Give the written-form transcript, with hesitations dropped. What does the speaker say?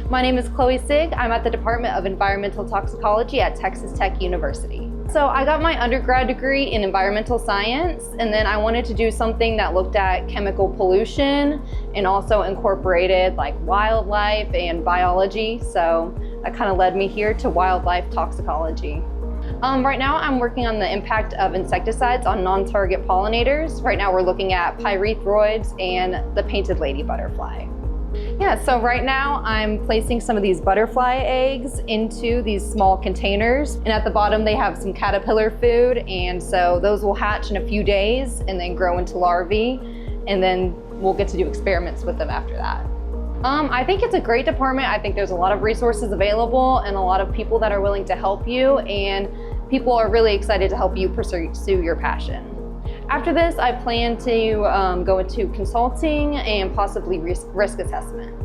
My name is Sieg. I'm at the Department of Environmental Toxicology at Texas Tech University. So I got my undergrad degree in environmental science, and then I wanted to do something that looked at chemical pollution and also incorporated like wildlife and biology. So that kind of led me here to wildlife toxicology. Right now I'm working on the impact of insecticides on non-target pollinators. Right now we're looking at pyrethroids and the painted lady butterfly. Yeah, so right now I'm placing some of these butterfly eggs into these small containers, and at the bottom they have some caterpillar food, and so those will hatch in a few days and then grow into larvae, and then we'll get to do experiments with them after that. I think it's a great department. I think there's a lot of resources available and a lot of people that are willing to help you, and people are really excited to help you pursue your passion. After this, I plan to go into consulting and possibly risk assessment.